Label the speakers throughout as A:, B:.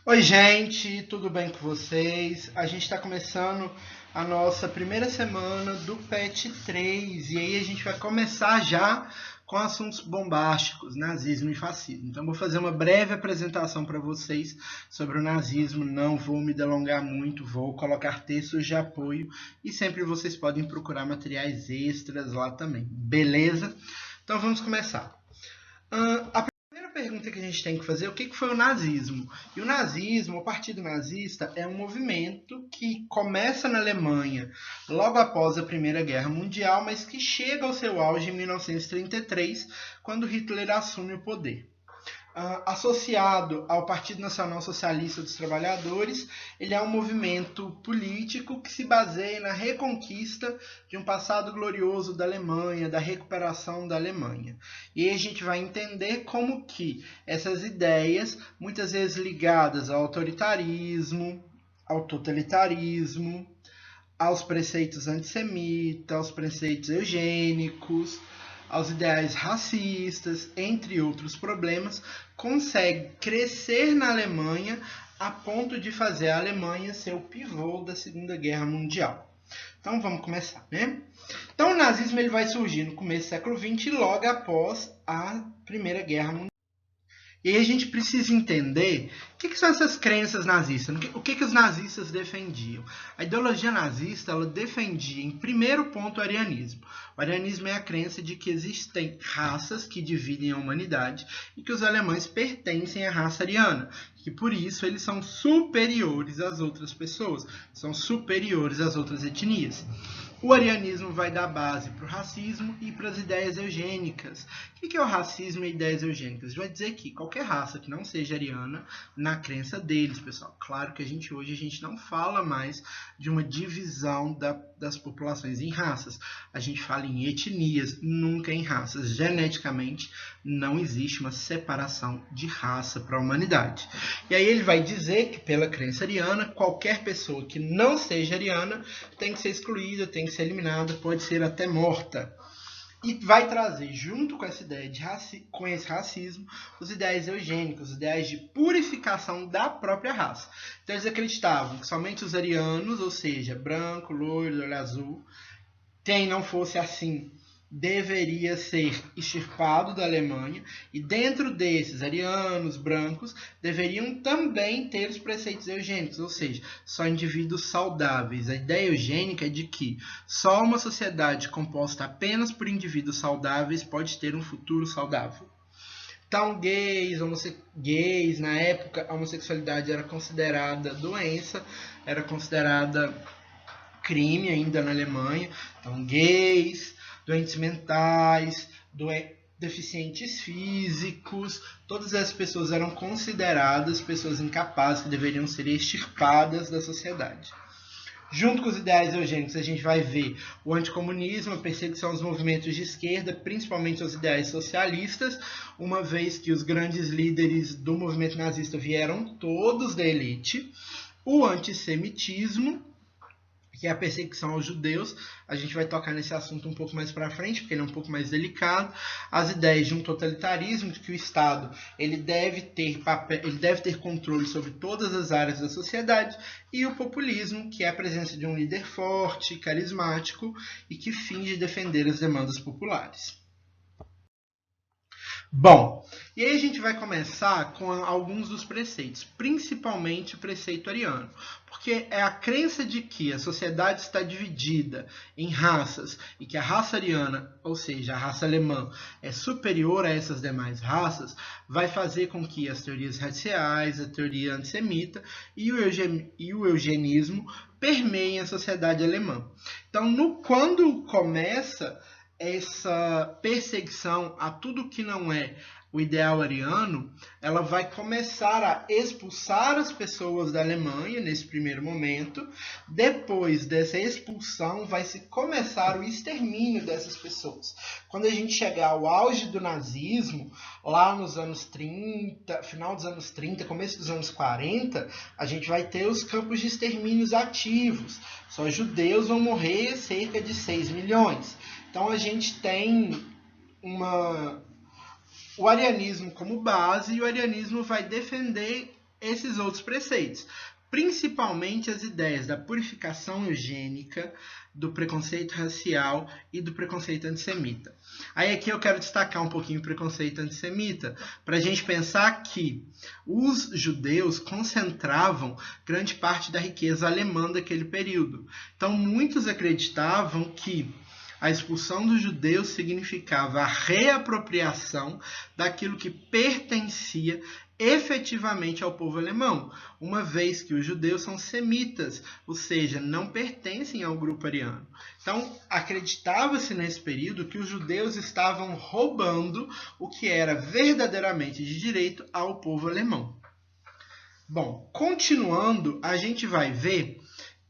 A: Oi, gente, tudo bem com vocês? A gente está começando a nossa primeira semana do PET 3 e aí a gente vai começar já com assuntos bombásticos, nazismo e fascismo. Então, vou fazer uma breve apresentação para vocês sobre o nazismo, não vou me delongar muito, vou colocar textos de apoio e sempre vocês podem procurar materiais extras lá também, beleza? Então, vamos começar. A primeira pergunta que a gente tem que fazer é o que foi o nazismo? E o nazismo, o Partido Nazista, é um movimento que começa na Alemanha logo após a Primeira Guerra Mundial, mas que chega ao seu auge em 1933, quando Hitler assume o poder. Associado ao Partido Nacional Socialista dos Trabalhadores, ele é um movimento político que se baseia na reconquista de um passado glorioso da Alemanha, da recuperação da Alemanha. E aí a gente vai entender como que essas ideias, muitas vezes ligadas ao autoritarismo, ao totalitarismo, aos preceitos antissemitas, aos preceitos eugênicos, aos ideais racistas, entre outros problemas, consegue crescer na Alemanha a ponto de fazer a Alemanha ser o pivô da Segunda Guerra Mundial. Então vamos começar, né? Então o nazismo ele vai surgir no começo do século XX, logo após a Primeira Guerra Mundial. E aí a gente precisa entender o que são essas crenças nazistas, o que os nazistas defendiam. A ideologia nazista ela defendia, em primeiro ponto, o arianismo. O arianismo é a crença de que existem raças que dividem a humanidade e que os alemães pertencem à raça ariana, que por isso eles são superiores às outras pessoas, são superiores às outras etnias. O arianismo vai dar base para o racismo e para as ideias eugênicas. O que é o racismo e ideias eugênicas? Vai dizer que qualquer raça que não seja ariana, na crença deles, pessoal. Claro que hoje a gente não fala mais de uma divisão das populações em raças. A gente fala em etnias, nunca em raças. Geneticamente, não existe uma separação de raça para a humanidade. E aí ele vai dizer que, pela crença ariana, qualquer pessoa que não seja ariana tem que ser excluída, tem que ser eliminada, pode ser até morta. E vai trazer, junto com essa ideia com esse racismo, os ideais eugênicos, os ideais de purificação da própria raça. Então eles acreditavam que somente os arianos, ou seja, branco, loiro, olho azul, quem não fosse assim deveria ser extirpado da Alemanha, e dentro desses arianos, brancos, deveriam também ter os preceitos eugênicos, ou seja, só indivíduos saudáveis. A ideia eugênica é de que só uma sociedade composta apenas por indivíduos saudáveis pode ter um futuro saudável. Então, gays, na época, a homossexualidade era considerada doença, era considerada crime ainda na Alemanha. Então, gays, doentes mentais, deficientes físicos, todas essas pessoas eram consideradas pessoas incapazes que deveriam ser extirpadas da sociedade. Junto com os ideais eugênicos, a gente vai ver o anticomunismo, a perseguição aos movimentos de esquerda, principalmente aos ideais socialistas, uma vez que os grandes líderes do movimento nazista vieram todos da elite, o antissemitismo, que é a perseguição aos judeus. A gente vai tocar nesse assunto um pouco mais para frente, porque ele é um pouco mais delicado. As ideias de um totalitarismo, de que o Estado ele deve ter controle sobre todas as áreas da sociedade, e o populismo, que é a presença de um líder forte, carismático e que finge defender as demandas populares. Bom, e aí a gente vai começar com alguns dos preceitos, principalmente o preceito ariano, porque é a crença de que a sociedade está dividida em raças e que a raça ariana, ou seja, a raça alemã, é superior a essas demais raças, vai fazer com que as teorias raciais, a teoria antissemita e o eugenismo permeiem a sociedade alemã. Então, quando começa essa perseguição a tudo que não é o ideal ariano, ela vai começar a expulsar as pessoas da Alemanha nesse primeiro momento. Depois dessa expulsão, vai se começar o extermínio dessas pessoas. Quando a gente chegar ao auge do nazismo, lá nos anos 30, final dos anos 30, começo dos anos 40, a gente vai ter os campos de extermínios ativos. Só judeus vão morrer, cerca de 6 milhões. Então a gente tem o arianismo como base, e o arianismo vai defender esses outros preceitos, principalmente as ideias da purificação eugênica, do preconceito racial e do preconceito antissemita. Aí aqui eu quero destacar um pouquinho o preconceito antissemita, para a gente pensar que os judeus concentravam grande parte da riqueza alemã daquele período. Então muitos acreditavam que a expulsão dos judeus significava a reapropriação daquilo que pertencia efetivamente ao povo alemão, uma vez que os judeus são semitas, ou seja, não pertencem ao grupo ariano. Então, acreditava-se nesse período que os judeus estavam roubando o que era verdadeiramente de direito ao povo alemão. Bom, continuando, a gente vai ver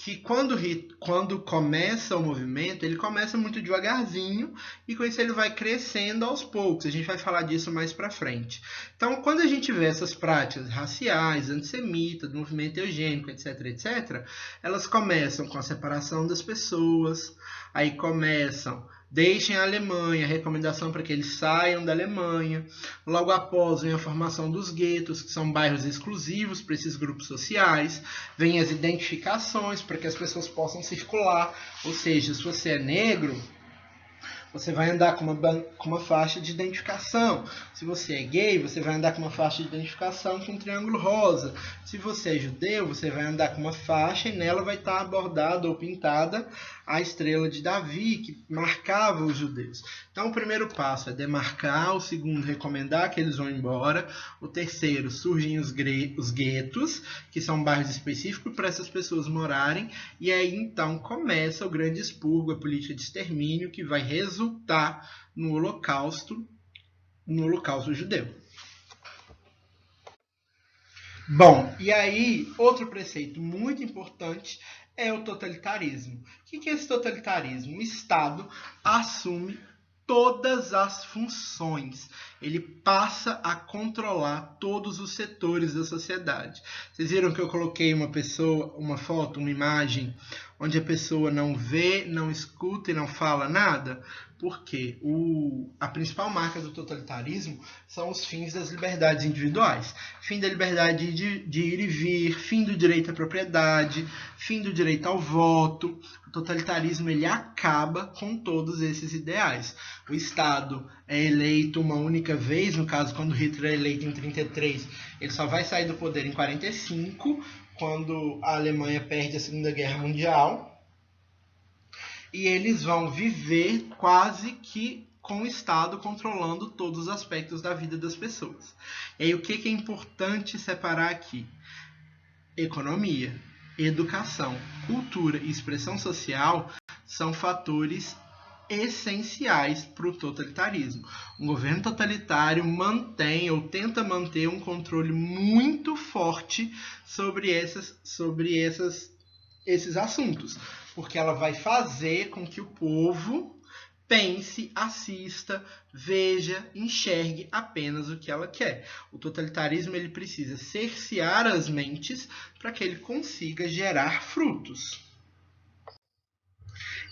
A: que quando começa o movimento, ele começa muito devagarzinho e com isso ele vai crescendo aos poucos. A gente vai falar disso mais para frente. Então, quando a gente vê essas práticas raciais, antissemitas, do movimento eugênico, etc, etc, elas começam com a separação das pessoas, aí começam... Deixem a Alemanha, recomendação para que eles saiam da Alemanha. Logo após vem a formação dos guetos, que são bairros exclusivos para esses grupos sociais. Vem as identificações para que as pessoas possam circular. Ou seja, se você é negro, você vai andar com uma faixa de identificação. Se você é gay, você vai andar com uma faixa de identificação com um triângulo rosa. Se você é judeu, você vai andar com uma faixa e nela vai estar abordada ou pintada a estrela de Davi, que marcava os judeus. Então, o primeiro passo é demarcar, o segundo, recomendar que eles vão embora, o terceiro, surgem os guetos, que são bairros específicos para essas pessoas morarem, e aí, então, começa o grande expurgo, a política de extermínio, que vai resultar no holocausto judeu. Bom, e aí, outro preceito muito importante é o totalitarismo. O que é esse totalitarismo? O Estado assume todas as funções. Ele passa a controlar todos os setores da sociedade. Vocês viram que eu coloquei uma foto, uma imagem, onde a pessoa não vê, não escuta e não fala nada? Porque a principal marca do totalitarismo são os fins das liberdades individuais. Fim da liberdade de ir e vir, fim do direito à propriedade, fim do direito ao voto. O totalitarismo ele acaba com todos esses ideais. O Estado é eleito uma única vez, no caso, quando Hitler é eleito em 1933, ele só vai sair do poder em 1945, quando a Alemanha perde a Segunda Guerra Mundial. E eles vão viver quase que com o Estado controlando todos os aspectos da vida das pessoas. E aí o que é importante separar aqui? Economia, educação, cultura e expressão social são fatores essenciais para o totalitarismo. Um governo totalitário mantém ou tenta manter um controle muito forte sobre esses assuntos, porque ela vai fazer com que o povo pense, assista, veja, enxergue apenas o que ela quer. O totalitarismo ele precisa cercear as mentes para que ele consiga gerar frutos.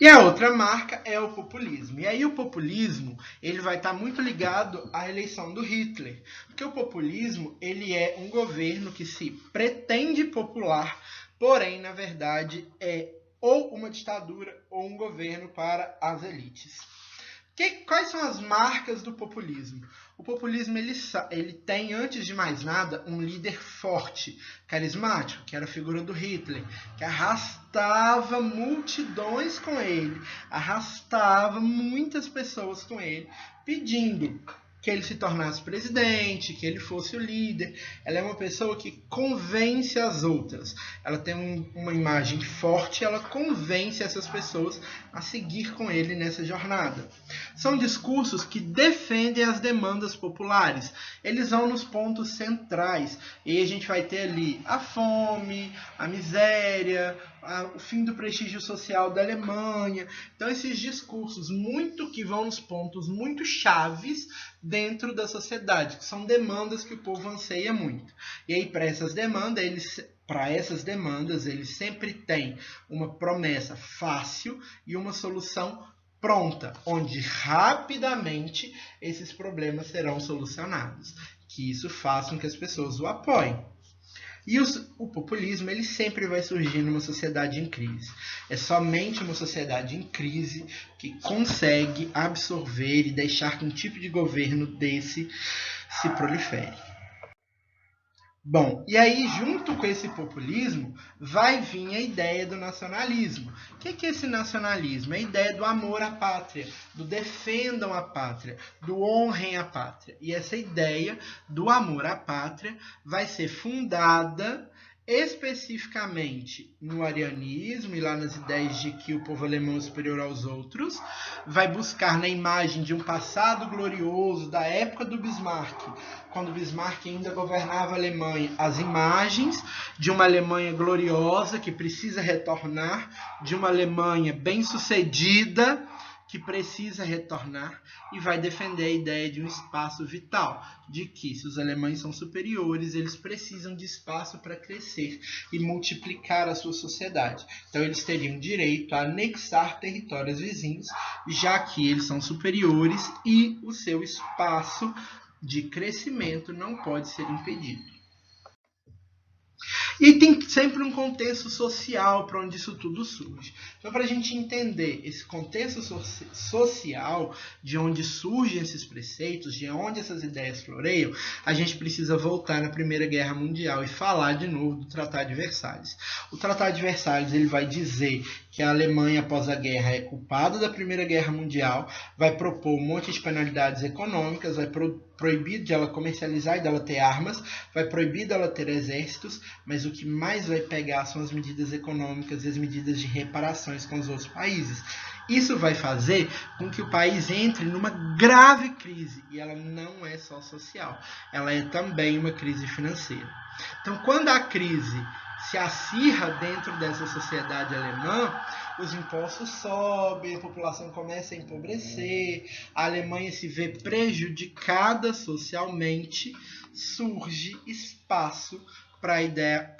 A: E a outra marca é o populismo. E aí o populismo ele vai estar muito ligado à eleição do Hitler. Porque o populismo ele é um governo que se pretende popular, porém, na verdade, é ou uma ditadura ou um governo para as elites. Quais são as marcas do populismo? O populismo ele tem, antes de mais nada, um líder forte, carismático, que era a figura do Hitler, que arrastava multidões com ele, arrastava muitas pessoas com ele, pedindo que ele se tornasse presidente, que ele fosse o líder. Ela é uma pessoa que convence as outras. Ela tem uma imagem forte, ela convence essas pessoas a seguir com ele nessa jornada. São discursos que defendem as demandas populares. Eles vão nos pontos centrais. E a gente vai ter ali a fome, a miséria, o fim do prestígio social da Alemanha. Então, esses discursos que vão nos pontos muito chaves dentro da sociedade, que são demandas que o povo anseia muito. E aí, para essas demandas, eles sempre têm uma promessa fácil e uma solução pronta, onde rapidamente esses problemas serão solucionados. Que isso faça com que as pessoas o apoiem. E o populismo ele sempre vai surgir numa sociedade em crise. É somente uma sociedade em crise que consegue absorver e deixar que um tipo de governo desse se prolifere. Bom, e aí junto com esse populismo vai vir a ideia do nacionalismo. O que é esse nacionalismo? É a ideia do amor à pátria, do defendam a pátria, do honrem a pátria. E essa ideia do amor à pátria vai ser fundada especificamente no arianismo e lá nas ideias de que o povo alemão é superior aos outros, vai buscar na imagem de um passado glorioso da época do Bismarck, quando Bismarck ainda governava a Alemanha, as imagens de uma Alemanha gloriosa que precisa retornar, de uma Alemanha bem-sucedida que precisa retornar, e vai defender a ideia de um espaço vital, de que se os alemães são superiores, eles precisam de espaço para crescer e multiplicar a sua sociedade. Então eles teriam direito a anexar territórios vizinhos, já que eles são superiores e o seu espaço de crescimento não pode ser impedido. E tem sempre um contexto social para onde isso tudo surge. Então, para a gente entender esse contexto social, de onde surgem esses preceitos, de onde essas ideias floreiam, a gente precisa voltar na Primeira Guerra Mundial e falar de novo do Tratado de Versalhes. O Tratado de Versalhes ele vai dizer que a Alemanha, após a guerra, é culpada da Primeira Guerra Mundial, vai propor um monte de penalidades econômicas, vai proibir de ela comercializar e dela ter armas, vai proibir dela ter exércitos, mas o que mais vai pegar são as medidas econômicas e as medidas de reparações com os outros países. Isso vai fazer com que o país entre numa grave crise, e ela não é só social, ela é também uma crise financeira. Então, quando a crise se acirra dentro dessa sociedade alemã, os impostos sobem, a população começa a empobrecer, a Alemanha se vê prejudicada socialmente, surge espaço para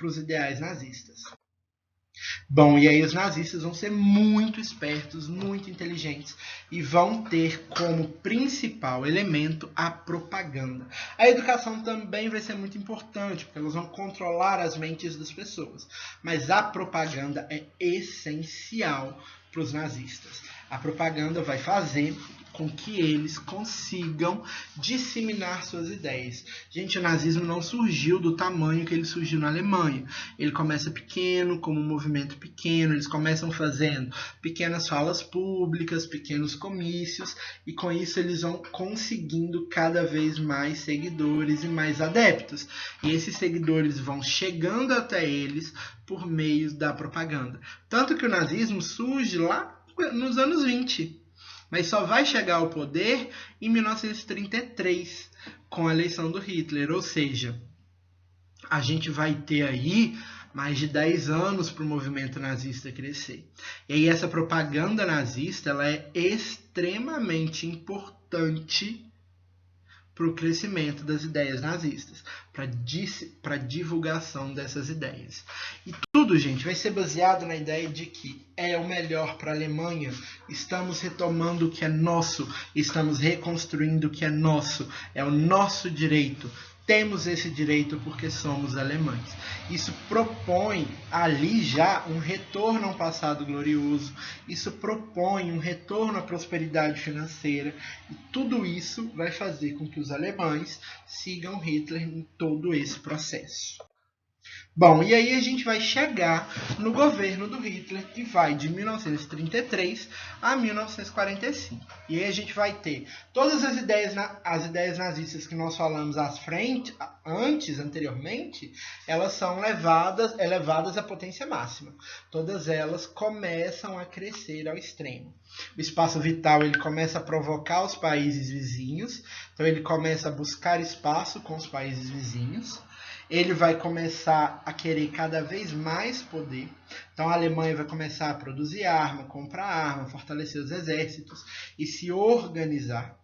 A: os ideais nazistas. Bom, e aí os nazistas vão ser muito espertos, muito inteligentes e vão ter como principal elemento a propaganda. A educação também vai ser muito importante, porque elas vão controlar as mentes das pessoas. Mas a propaganda é essencial para os nazistas. A propaganda vai fazer com que eles consigam disseminar suas ideias. Gente, o nazismo não surgiu do tamanho que ele surgiu na Alemanha. Ele começa pequeno, como um movimento pequeno, eles começam fazendo pequenas falas públicas, pequenos comícios, e com isso eles vão conseguindo cada vez mais seguidores e mais adeptos. E esses seguidores vão chegando até eles por meio da propaganda. Tanto que o nazismo surge lá nos anos 20. Mas só vai chegar ao poder em 1933, com a eleição do Hitler. Ou seja, a gente vai ter aí mais de 10 anos para o movimento nazista crescer. E aí essa propaganda nazista ela é extremamente importante para o crescimento das ideias nazistas, para a divulgação dessas ideias. E tudo, gente, vai ser baseado na ideia de que é o melhor para a Alemanha, estamos retomando o que é nosso, estamos reconstruindo o que é nosso, é o nosso direito. Temos esse direito porque somos alemães. Isso propõe ali já um retorno a um passado glorioso. Isso propõe um retorno à prosperidade financeira. E tudo isso vai fazer com que os alemães sigam Hitler em todo esse processo. Bom, e aí a gente vai chegar no governo do Hitler, que vai de 1933 a 1945. E aí a gente vai ter todas as ideias nazistas que nós falamos anteriormente, elas são elevadas à potência máxima. Todas elas começam a crescer ao extremo. O espaço vital ele começa a provocar os países vizinhos, então ele começa a buscar espaço com os países vizinhos. Ele vai começar a querer cada vez mais poder. Então a Alemanha vai começar a produzir arma, comprar arma, fortalecer os exércitos e se organizar.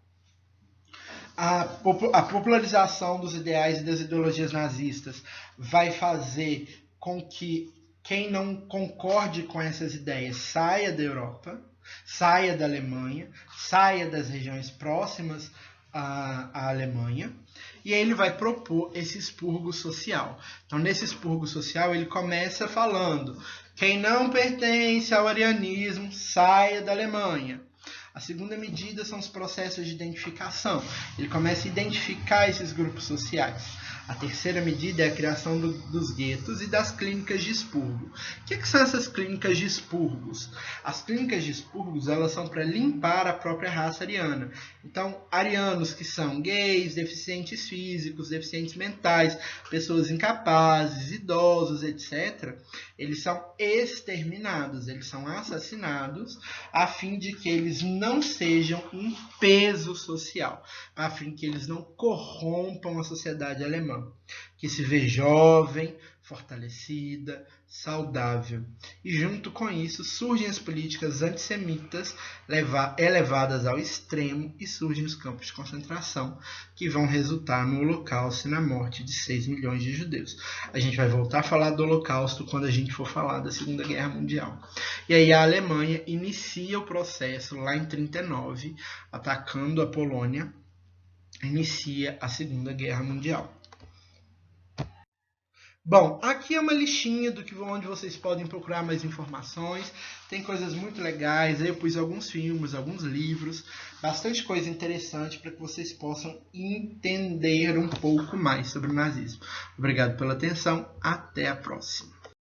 A: A popularização dos ideais e das ideologias nazistas vai fazer com que quem não concorde com essas ideias saia da Europa, saia da Alemanha, saia das regiões próximas à Alemanha. E aí ele vai propor esse expurgo social. Então, nesse expurgo social, ele começa falando: quem não pertence ao arianismo, saia da Alemanha. A segunda medida são os processos de identificação. Ele começa a identificar esses grupos sociais. A terceira medida é a criação dos guetos e das clínicas de expurgo. O que são essas clínicas de expurgos? As clínicas de expurgos, elas são para limpar a própria raça ariana. Então, arianos que são gays, deficientes físicos, deficientes mentais, pessoas incapazes, idosos, etc., eles são exterminados, eles são assassinados, a fim de que eles não sejam um peso social, a fim de que eles não corrompam a sociedade alemã, que se vê jovem, fortalecida, saudável. E junto com isso surgem as políticas antissemitas elevadas ao extremo e surgem os campos de concentração, que vão resultar no Holocausto e na morte de 6 milhões de judeus. A gente vai voltar a falar do Holocausto quando a gente for falar da Segunda Guerra Mundial. E aí a Alemanha inicia o processo lá em 1939, atacando a Polônia, inicia a Segunda Guerra Mundial. Bom, aqui é uma listinha onde vocês podem procurar mais informações. Tem coisas muito legais. Aí eu pus alguns filmes, alguns livros, bastante coisa interessante para que vocês possam entender um pouco mais sobre o nazismo. Obrigado pela atenção. Até a próxima.